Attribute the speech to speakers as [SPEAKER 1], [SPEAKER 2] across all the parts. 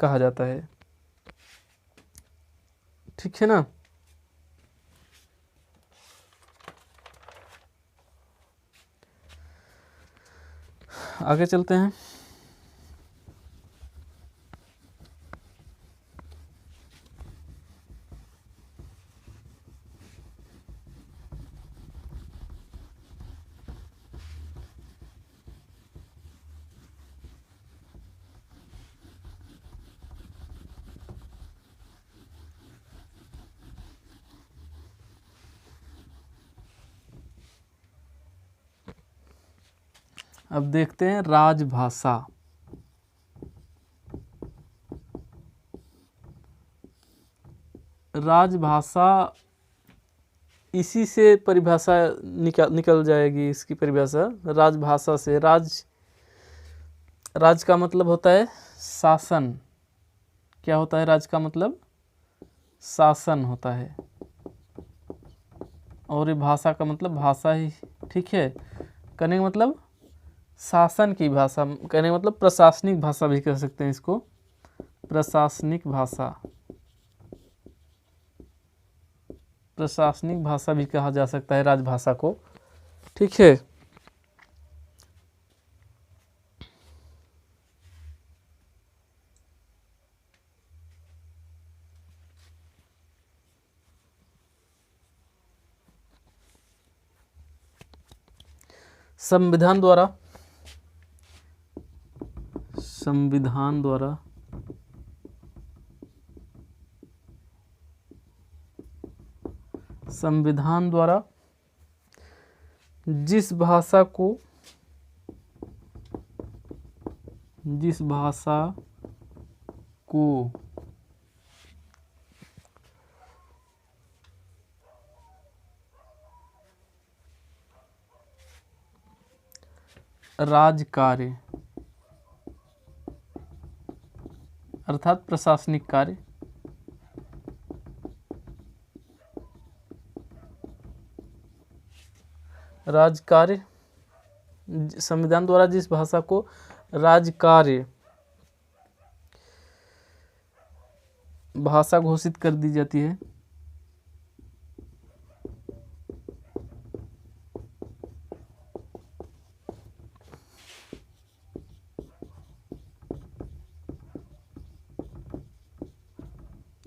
[SPEAKER 1] कहा जाता है। ठीक है ना। आगे चलते हैं। अब देखते हैं राजभाषा। राजभाषा, इसी से परिभाषा निकल जाएगी इसकी परिभाषा। राजभाषा से, राज का मतलब होता है शासन। क्या होता है राज का मतलब? शासन होता है। और ये भाषा का मतलब भाषा ही। ठीक है, कहने का मतलब शासन की भाषा, कहने का मतलब प्रशासनिक भाषा भी कह सकते हैं इसको, प्रशासनिक भाषा। प्रशासनिक भाषा भी कहा जा सकता है राजभाषा को। ठीक है। संविधान द्वारा जिस भाषा को राजकार्य अर्थात प्रशासनिक कार्य, राजकार्य, संविधान द्वारा जिस भाषा को राजकार्य भाषा घोषित कर दी जाती है,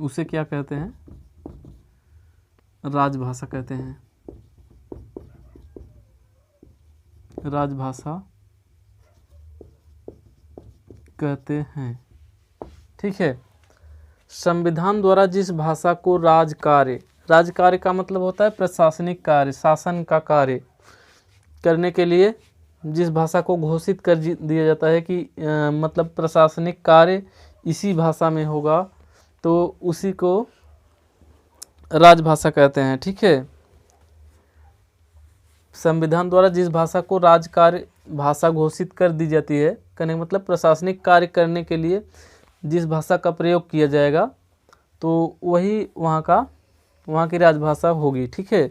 [SPEAKER 1] उसे क्या कहते हैं? राजभाषा कहते हैं। राजभाषा कहते हैं। ठीक है। संविधान द्वारा जिस भाषा को राजकार्य का मतलब होता है प्रशासनिक कार्य, शासन का कार्य करने के लिए जिस भाषा को घोषित कर दिया जाता है कि मतलब प्रशासनिक कार्य इसी भाषा में होगा, तो उसी को राजभाषा कहते हैं। ठीक है। संविधान द्वारा जिस भाषा को राजकार्य भाषा घोषित कर दी जाती है, कहने का मतलब प्रशासनिक कार्य करने के लिए जिस भाषा का प्रयोग किया जाएगा, तो वही वहाँ की राजभाषा होगी। ठीक है।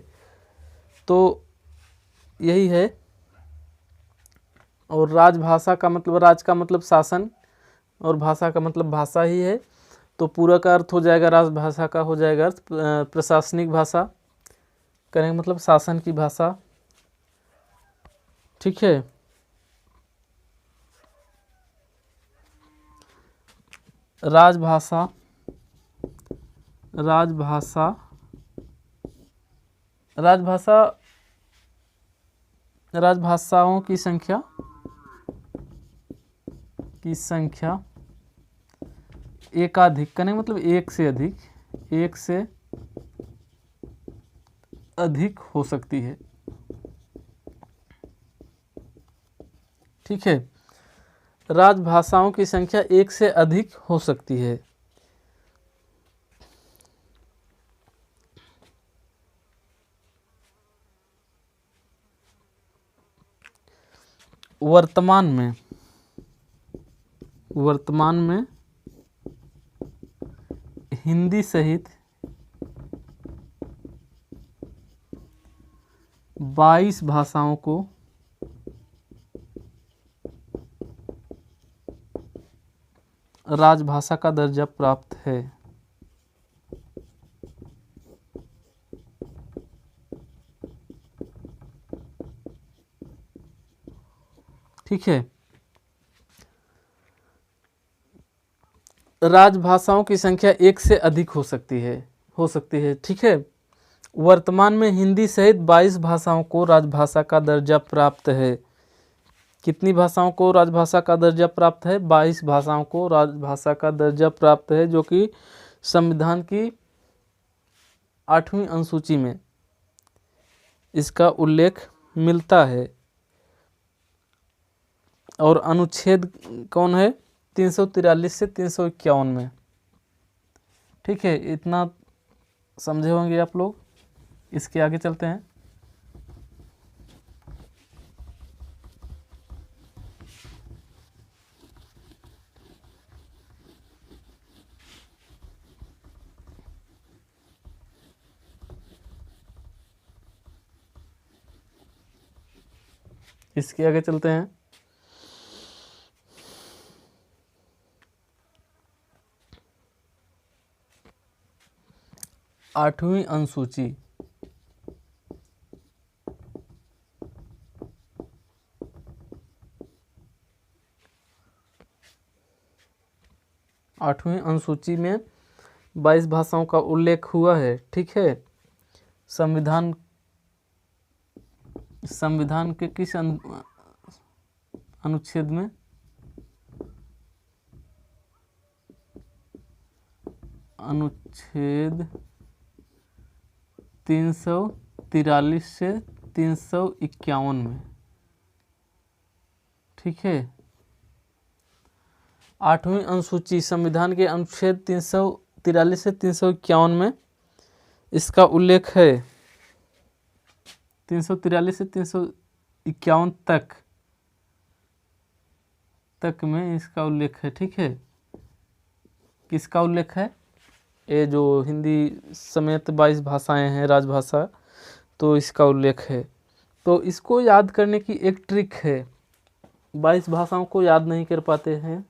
[SPEAKER 1] तो यही है। और राजभाषा का मतलब, राज का मतलब शासन और भाषा का मतलब भाषा ही है, तो पूरा का अर्थ हो जाएगा, राजभाषा का हो जाएगा अर्थ प्रशासनिक भाषा, कहने का मतलब शासन की भाषा। ठीक है। राजभाषाओं की संख्या एकाधिक, कहने का मतलब एक से अधिक हो सकती है। ठीक है। राजभाषाओं की संख्या एक से अधिक हो सकती है। वर्तमान में हिंदी सहित 22 भाषाओं को राजभाषा का दर्जा प्राप्त है। ठीक है, राजभाषाओं की संख्या एक से अधिक हो सकती है। ठीक है, वर्तमान में हिंदी सहित 22 भाषाओं को राजभाषा का दर्जा प्राप्त है। कितनी भाषाओं को राजभाषा का दर्जा प्राप्त है? 22 भाषाओं को राजभाषा का दर्जा प्राप्त है, जो कि संविधान की 8वीं अनुसूची में इसका उल्लेख मिलता है। और अनुच्छेद कौन है? 343 से 351 में। ठीक है, इतना समझे होंगे आप लोग। इसके आगे चलते हैं। इसके आगे चलते हैं। आठवीं अनुसूची। आठवीं अनुसूची में 22 भाषाओं का उल्लेख हुआ है। ठीक है, संविधान के किस अनुच्छेद में? अनुच्छेद 343 से 351 में। ठीक है, 8वीं अनुसूची संविधान के अनुच्छेद 343 से 351 में इसका उल्लेख है। 343 से 351 तक में इसका उल्लेख है। ठीक है, किसका उल्लेख है? ये जो हिंदी समेत 22 भाषाएं हैं राजभाषा, तो इसका उल्लेख है। तो इसको याद करने की एक ट्रिक है। 22 भाषाओं को याद नहीं कर पाते हैं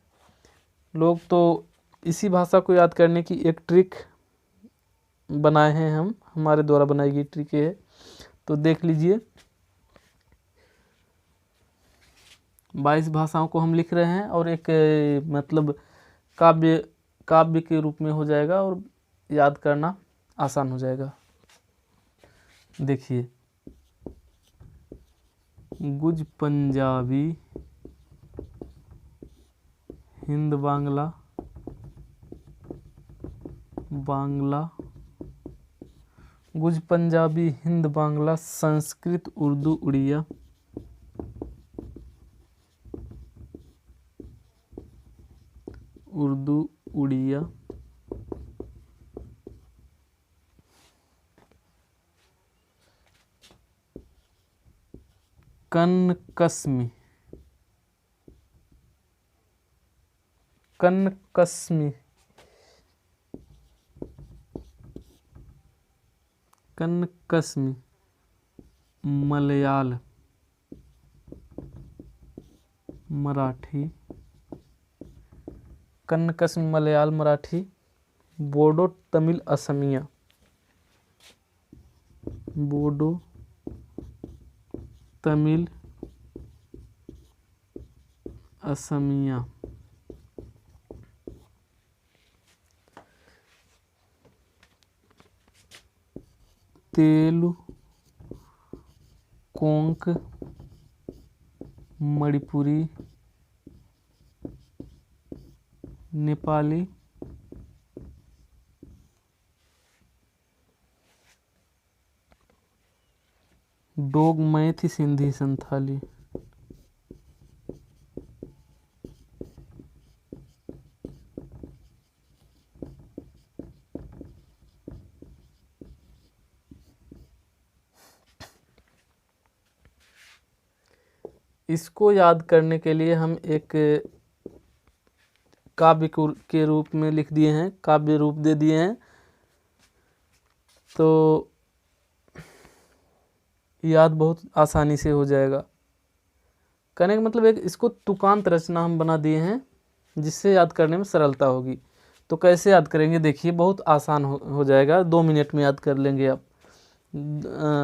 [SPEAKER 1] लोग, तो इसी भाषा को याद करने की एक ट्रिक बनाए हैं हम, हमारे द्वारा बनाई गई ट्रिक है। तो देख लीजिए, 22 भाषाओं को हम लिख रहे हैं और एक मतलब काव्य के रूप में हो जाएगा और याद करना आसान हो जाएगा। देखिए, गुज पंजाबी, हिंद बांग्ला, गुज पंजाबी, हिंद बांग्ला, संस्कृत, उर्दू, उड़िया, कनकस्मी, मलयाल, मराठी, कनकस्मी, मलयाल, मराठी, बोडो, तमिल, असमिया, बोडो, तमिल, असमिया, तेलु, कोंक, मणिपुरी, नेपाली, डोग, मैथी, सिंधी, संथाली। इसको याद करने के लिए हम एक काव्य के रूप में लिख दिए हैं, काव्य रूप दे दिए हैं। तो याद बहुत आसानी से हो जाएगा। कहने का मतलब एक इसको तुकांत रचना हम बना दिए हैं, जिससे याद करने में सरलता होगी। तो कैसे याद करेंगे, देखिए बहुत आसान हो जाएगा, 2 मिनट में याद कर लेंगे आप।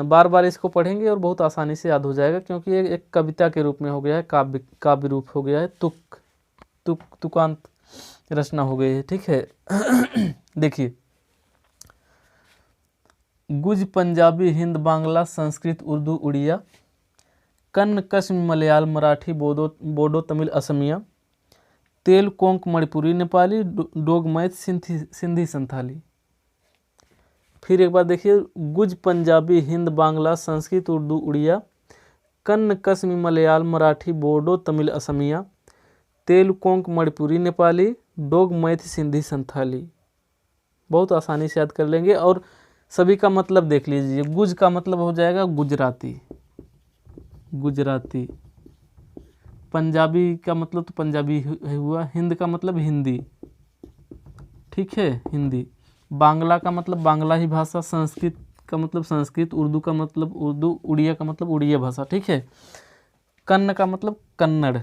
[SPEAKER 1] बार बार इसको पढ़ेंगे और बहुत आसानी से याद हो जाएगा, क्योंकि ये एक कविता के रूप में हो गया है, काव्य रूप हो गया है, तुकांत रचना हो गई है। ठीक है देखिए, गुज पंजाबी हिंद बांग्ला संस्कृत उर्दू उड़िया कन्न कश्मीरी मलयालम मराठी बोडो तमिल असमिया तेल कोंक मणिपुरी नेपाली डोग मैथ सिंधी संथाली। फिर एक बार देखिए, गुज पंजाबी हिंद बांग्ला संस्कृत उर्दू उड़िया कन्न कश्मीरी मलयालम मराठी बोडो तमिल असमिया तेल कोंक मणिपुरी नेपाली डोग मैथ सिंधी संथाली। बहुत आसानी से याद कर लेंगे। और सभी का मतलब देख लीजिए, गुज का मतलब हो जाएगा गुजराती, गुजराती। पंजाबी का मतलब तो पंजाबी हुआ, हिंद का मतलब हिंदी, ठीक है, हिंदी। बांग्ला का मतलब बांग्ला ही भाषा, संस्कृत का मतलब संस्कृत, उर्दू का मतलब उर्दू, उड़िया का मतलब उड़िया भाषा, ठीक है। कन्न का मतलब कन्नड़,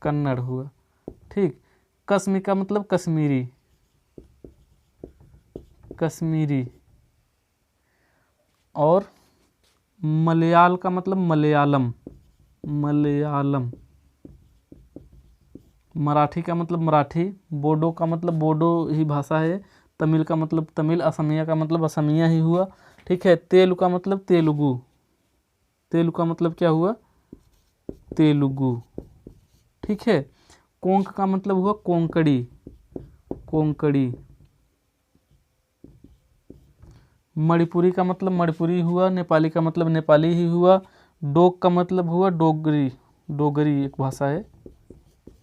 [SPEAKER 1] कन्नड़ हुआ, ठीक। कश्मीर का मतलब कश्मीरी, कश्मीरी। और मलयाल का मतलब मलयालम, मलयालम। मराठी का मतलब मराठी, बोडो का मतलब बोडो ही भाषा है, तमिल का मतलब तमिल, असमिया का मतलब असमिया ही हुआ, ठीक है। तेलुगु का मतलब तेलुगु, तेलुगु का मतलब क्या हुआ, तेलुगु, ठीक है। कोंक का मतलब हुआ कोंकणी, कोंकणी। मणिपुरी का मतलब मणिपुरी हुआ, नेपाली का मतलब नेपाली ही हुआ, डोग का मतलब हुआ डोगरी, डोगरी एक भाषा है,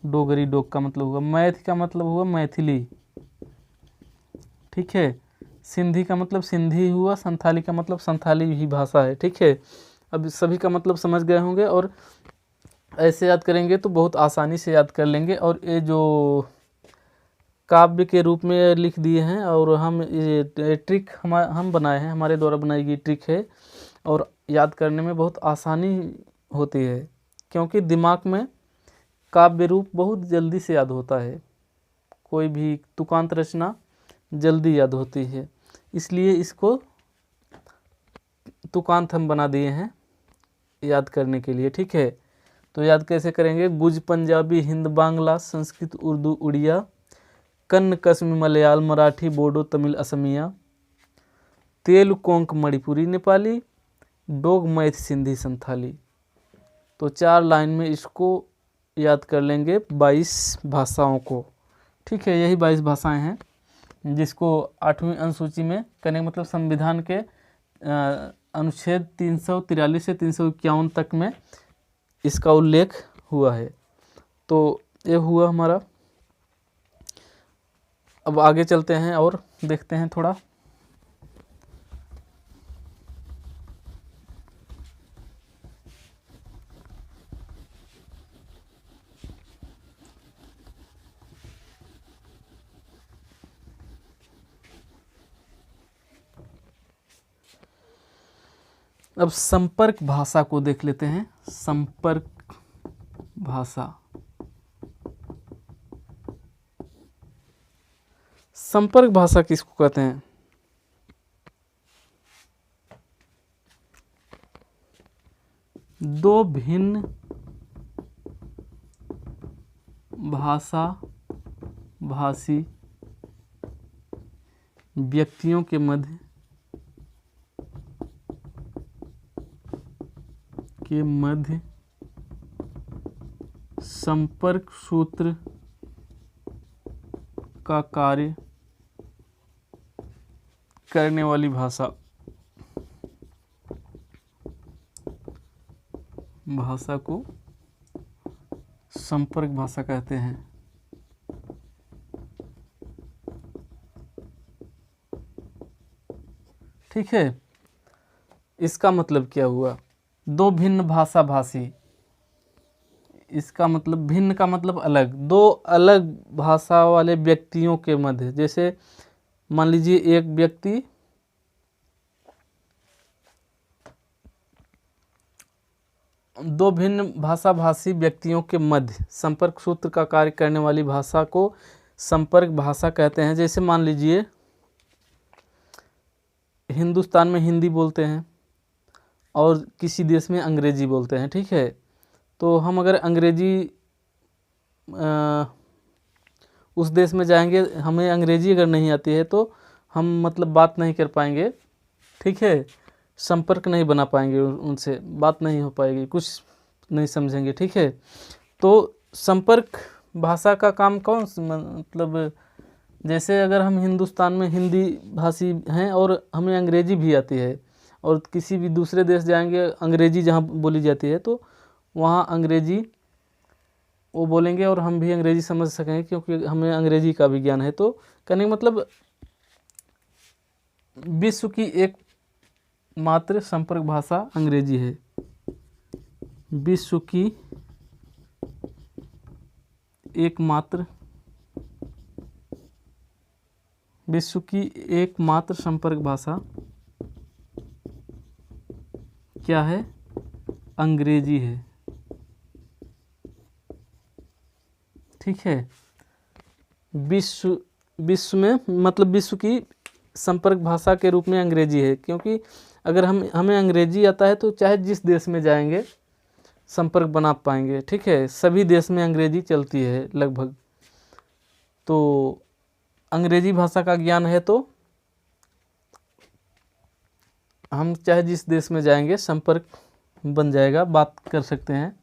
[SPEAKER 1] डोगरी डोग का मतलब हुआ। मैथ का मतलब हुआ मैथिली, ठीक है। सिंधी का मतलब सिंधी हुआ, संथाली का मतलब संथाली ही भाषा है, ठीक है। अब सभी का मतलब समझ गए होंगे, और ऐसे याद करेंगे तो बहुत आसानी से याद कर लेंगे। और ये जो काव्य के रूप में लिख दिए हैं, और हम ये ट्रिक हम बनाए हैं, हमारे द्वारा बनाई गई ट्रिक है, और याद करने में बहुत आसानी होती है, क्योंकि दिमाग में काव्य रूप बहुत जल्दी से याद होता है, कोई भी तुकांत रचना जल्दी याद होती है, इसलिए इसको तुकांत हम बना दिए हैं याद करने के लिए, ठीक है। तो याद कैसे करेंगे, गुज पंजाबी हिंद बांग्ला संस्कृत उर्दू उड़िया कन्न कश्मीरी मलयालम मराठी बोडो तमिल असमिया तेल कोंक मणिपुरी नेपाली डोग मैथ सिंधी संथाली। तो 4 लाइन में इसको याद कर लेंगे 22 भाषाओं को, ठीक है। यही 22 भाषाएं हैं जिसको 8वीं अनुसूची में करने मतलब संविधान के अनुच्छेद 343 से 351 तक में इसका उल्लेख हुआ है। तो ये हुआ हमारा। अब आगे चलते हैं और देखते हैं थोड़ा। अब संपर्क भाषा को देख लेते हैं। संपर्क भाषा, संपर्क भाषा किसको कहते हैं? दो भिन्न भाषा भाषी व्यक्तियों के मध्य संपर्क सूत्र का कार्य करने वाली भाषा, भाषा को संपर्क भाषा कहते हैं। ठीक है, इसका मतलब क्या हुआ? दो भिन्न भाषा भाषी, इसका मतलब भिन्न का मतलब अलग, दो अलग भाषा वाले व्यक्तियों के मध्य। जैसे मान लीजिए एक व्यक्ति दो भिन्न भाषाभाषी व्यक्तियों के मध्य संपर्क सूत्र का कार्य करने वाली भाषा को संपर्क भाषा कहते हैं। जैसे मान लीजिए हिंदुस्तान में हिंदी बोलते हैं और किसी देश में अंग्रेजी बोलते हैं, ठीक है। तो हम अगर अंग्रेजी उस देश में जाएंगे, हमें अंग्रेजी अगर नहीं आती है तो हम मतलब बात नहीं कर पाएंगे, ठीक है, संपर्क नहीं बना पाएंगे, उनसे बात नहीं हो पाएगी, कुछ नहीं समझेंगे, ठीक है। तो संपर्क भाषा का काम कौन मतलब जैसे अगर हम हिंदुस्तान में हिंदी भाषी हैं और हमें अंग्रेजी भी आती है और किसी भी दूसरे देश जाएंगे, अंग्रेजी जहाँ बोली जाती है तो वहाँ अंग्रेजी वो बोलेंगे और हम भी अंग्रेजी समझ सकेंगे क्योंकि हमें अंग्रेजी का भी ज्ञान है। तो कहने का मतलब विश्व की एकमात्र संपर्क भाषा अंग्रेजी है। विश्व की एकमात्र संपर्क भाषा क्या है? अंग्रेजी है, ठीक है। विश्व में मतलब विश्व की संपर्क भाषा के रूप में अंग्रेजी है, क्योंकि अगर हमें अंग्रेजी आता है तो चाहे जिस देश में जाएंगे संपर्क बना पाएंगे, ठीक है। सभी देश में अंग्रेजी चलती है लगभग। तो अंग्रेजी भाषा का ज्ञान है तो हम चाहे जिस देश में जाएंगे संपर्क बन जाएगा, बात कर सकते हैं,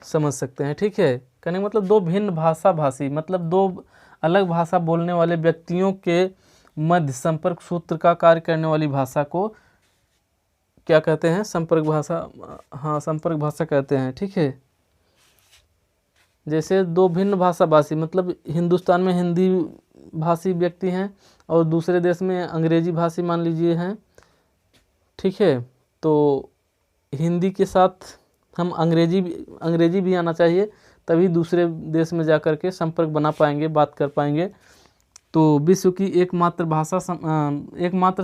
[SPEAKER 1] समझ सकते हैं, ठीक है। कहने का मतलब दो भिन्न भाषा भाषी मतलब दो अलग भाषा बोलने वाले व्यक्तियों के मध्य संपर्क सूत्र का कार्य करने वाली भाषा को क्या कहते हैं? संपर्क भाषा। हाँ, संपर्क भाषा कहते हैं, ठीक है। जैसे दो भिन्न भाषा भाषी मतलब हिंदुस्तान में हिंदी भाषी व्यक्ति हैं और दूसरे देश में अंग्रेजी भाषी मान लीजिए हैं, ठीक है। तो हिंदी के साथ हम अंग्रेजी भी आना चाहिए, तभी दूसरे देश में जाकर के संपर्क बना पाएंगे, बात कर पाएंगे। तो विश्व की एकमात्र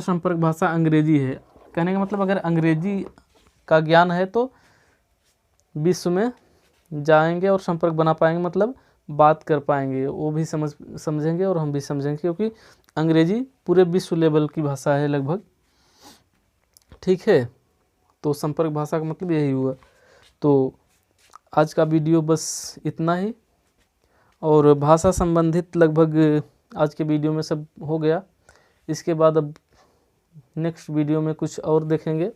[SPEAKER 1] संपर्क भाषा अंग्रेजी है। कहने का मतलब अगर अंग्रेजी का ज्ञान है तो विश्व में जाएंगे और संपर्क बना पाएंगे, मतलब बात कर पाएंगे, वो भी समझेंगे और हम भी समझेंगे, क्योंकि अंग्रेजी पूरे विश्व लेवल की भाषा है लगभग, ठीक है। तो संपर्क भाषा का मतलब यही हुआ। तो आज का वीडियो बस इतना ही, और भाषा संबंधित लगभग आज के वीडियो में सब हो गया। इसके बाद अब नेक्स्ट वीडियो में कुछ और देखेंगे।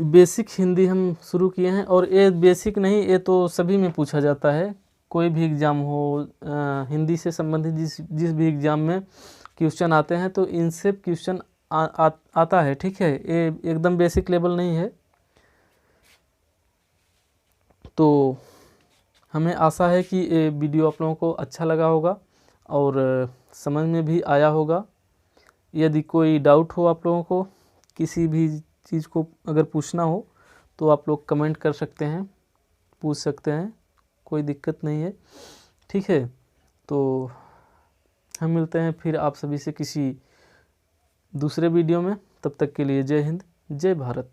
[SPEAKER 1] बेसिक हिंदी हम शुरू किए हैं, और ये बेसिक नहीं, ये तो सभी में पूछा जाता है, कोई भी एग्ज़ाम हो हिंदी से संबंधित जिस भी एग्ज़ाम में क्वेश्चन आते हैं तो इनसे क्वेश्चन आता है, ठीक है। ये एकदम बेसिक लेवल नहीं है। तो हमें आशा है कि ये वीडियो आप लोगों को अच्छा लगा होगा और समझ में भी आया होगा। यदि कोई डाउट हो आप लोगों को, किसी भी चीज़ को अगर पूछना हो तो आप लोग कमेंट कर सकते हैं, पूछ सकते हैं, कोई दिक्कत नहीं है, ठीक है। तो हम मिलते हैं फिर आप सभी से किसी दूसरे वीडियो में। तब तक के लिए जय हिंद, जय भारत।